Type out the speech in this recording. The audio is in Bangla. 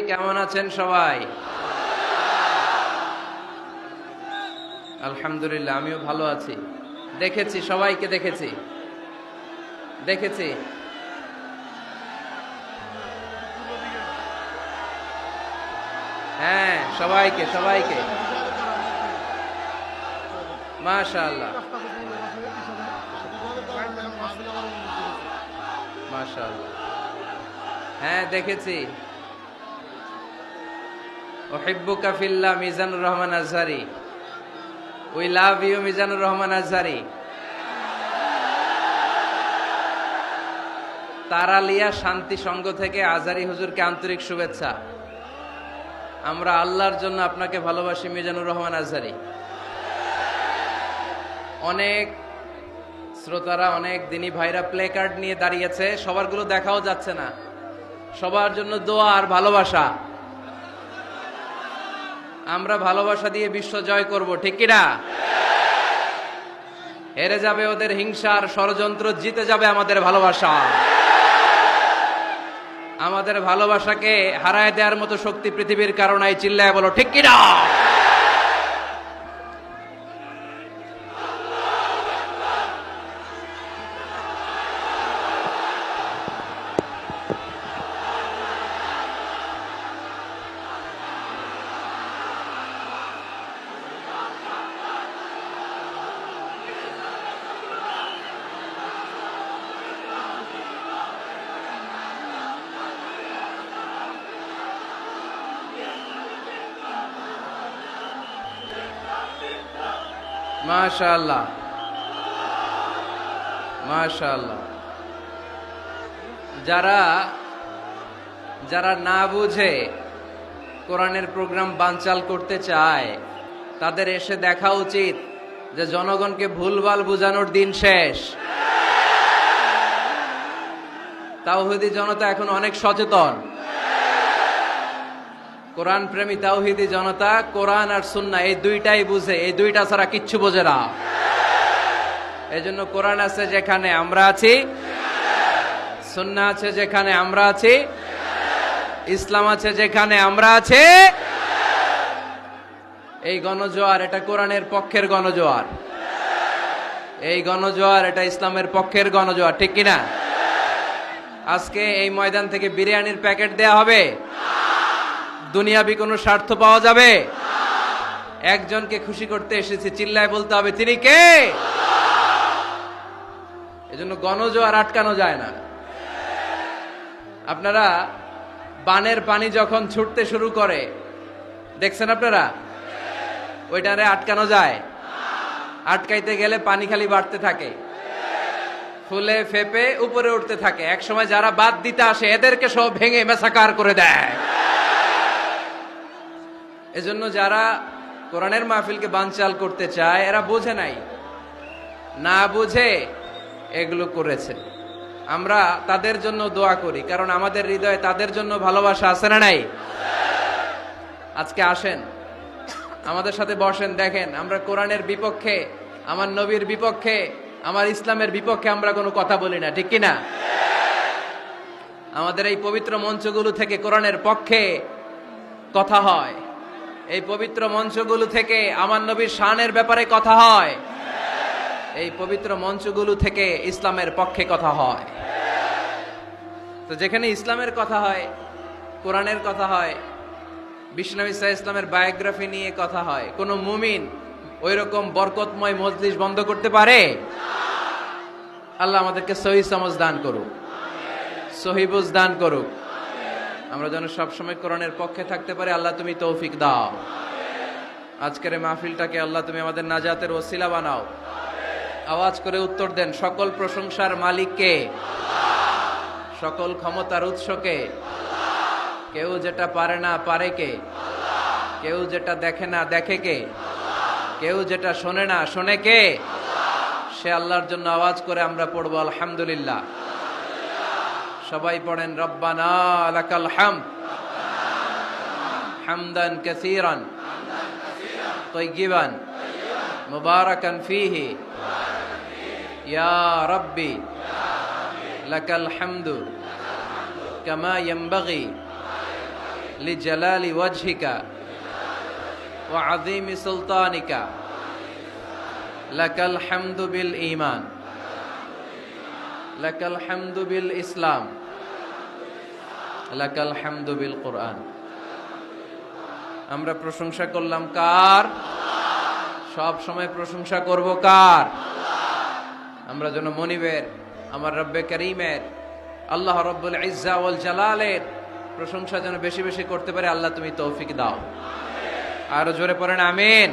কেমন আছেন সবাই? আলহামদুলিল্লাহ, আমিও ভালো আছি। দেখেছি, সবাইকে দেখেছি। হ্যাঁ, সবাইকে মাশাআল্লাহ, মাশাআল্লাহ। হ্যাঁ, দেখেছি। উহিব্বুকা ফিল্লাহ, Mizanur Rahman Azhari. We love you, Mizanur Rahman Azhari. Taralia Shanti Sangha থেকে আজহারি হুজুরকে আন্তরিক শুভেচ্ছা। আমরা আল্লাহর জন্য আপনাকে ভালোবাসি, মিজানুর রহমান আজহারি। অনেক শ্রোতারা, অনেক দিনী ভাইরা প্লে কার্ড নিয়ে দাঁড়িয়েছে, সবারগুলো দেখাও যাচ্ছে না। সবার জন্য দোয়া আর ভালোবাসা। আমরা ভালোবাসা দিয়ে বিশ্ব জয় করব, ঠিক কিনা? হেরে যাবে ওদের হিংসার ষড়যন্ত্র, জিতে যাবে আমাদের ভালোবাসা। আমাদের ভালোবাসাকে হারায় দেওয়ার মতো শক্তি পৃথিবীর কারণে চিল্লায় বলো, ঠিক কিনা? মাশাআল্লাহ, মাশাআল্লাহ। যারা না বুঝে কোরআনের প্রোগ্রাম বানচাল করতে চায়, তাদের এসে দেখা উচিত যে জনগণকে ভুলভাল বুঝানোর দিন শেষ। তাওহীদি জনতা এখন অনেক সচেতন। কোরআন প্রেমী তাওহীদি জনতা কোরআন আর সুন্নাহ এই দুইটাই বুঝে, এই দুইটা ছাড়া কিচ্ছু বোঝে না। এই জন্য কোরআন আছে যেখানে আমরা আছি, সুন্নাহ আছে যেখানে আমরা আছি, ইসলাম আছে যেখানে আমরা আছি। এই গণজোয়ার, এটা কোরআনের পক্ষের গণজোয়ার। এই গণজোয়ার, এটা ইসলামের পক্ষের গণজোয়ার, ঠিক কিনা? আজকে এই ময়দান থেকে বিরিয়ানির প্যাকেট দেয়া হবে? দুনিয়াবি কোনো স্বার্থ পাওয়া যাবে? একজনকে খুশি করতে এসেছি, চিল্লায় বলতে হবে তিনি কে। এজন্য গণজোয়ার আটকানো যায় না। আপনারা বানের পানি যখন ছুটতে শুরু করে, দেখছেন আপনারা? ওইটারে আটকানো যায়? আটকাইতে গেলে পানি খালি বাড়তে থাকে, ফুলে ফেপে উপরে উঠতে থাকে। এক সময় যারা বাদ দিতে আসে এদেরকে সব ভেঙে মেসাকার করে দেয়। এজন্য যারা কোরআনের মাহফিলকে বানচাল করতে চায়, এরা বোঝে নাই, না বুঝে এগুলো করেছে। আমরা তাদের জন্য দোয়া করি, কারণ আমাদের হৃদয়ে তাদের জন্য ভালোবাসা আছে না নাই? আজকে আসেন, আমাদের সাথে বসেন, দেখেন আমরা কোরআনের বিপক্ষে, আমার নবীর বিপক্ষে, আমার ইসলামের বিপক্ষে আমরা কোনো কথা বলি না, ঠিক কিনা? আমাদের এই পবিত্র মঞ্চগুলো থেকে কোরআনের পক্ষে কথা হয়। এই পবিত্র মঞ্চগুলো থেকে আমার নবীর শানের ব্যাপারে কথা হয়। এই পবিত্র মঞ্চগুলো থেকে ইসলামের পক্ষে কথা হয়। তো যেখানে ইসলামের কথা হয়, কোরআনের কথা হয়, বিশ্বনবী সাল্লাল্লাহু আলাইহি ইসলামের বায়োগ্রাফি নিয়ে কথা হয়, কোন মুমিন ওইরকম বরকতময় মজলিস বন্ধ করতে পারে? আল্লাহ আমাদেরকে সহি সমঝ দান করুক, সহি বুঝ দান করুক। আমরা যেন সবসময় কোরআনের পক্ষে থাকতে পারি। আল্লাহ তুমি তৌফিক দাও। আজকের এই মাহফিলটাকে আল্লাহ তুমি আমাদের নাজাতের ওসিলা বানাও। আওয়াজ করে উত্তর দেন, সকল প্রশংসার মালিককে, সকল ক্ষমতার উৎসকে। কেউ যেটা পারে না পারে কে, কেউ যেটা দেখে না দেখে কে, কেউ যেটা শোনে না শোনে কে। সে আল্লাহর জন্য আওয়াজ করে আমরা পড়বো আলহামদুলিল্লাহ। সবাই পড়েন, রব্বানা লাকাল হামদ হামদান কাসীরান তাইয়িবান মুবারাকান ফীহি ইয়া রাব্বি লাকাল হামদু কামা ইয়ানবাগি লিজালালি ওয়াজহিকা ওয়া আযীমি সুলতানিকা লাকাল হামদু বিল ঈমান লাকাল হামদু বিল ইসলাম লাকাল হামদু বিল কুরআন। আমরা প্রশংসা করলাম কার? সব সময় প্রশংসা করব কার? আমরা যেন মনিবের, আমার রব্বে করিমের, আল্লাহ রব্বুল ইজ্জা ওয়াল জালালের প্রশংসা যেন বেশি বেশি করতে পারে। আল্লাহ তুমি তৌফিক দাও। আরো জোরে পড়েন আমিন।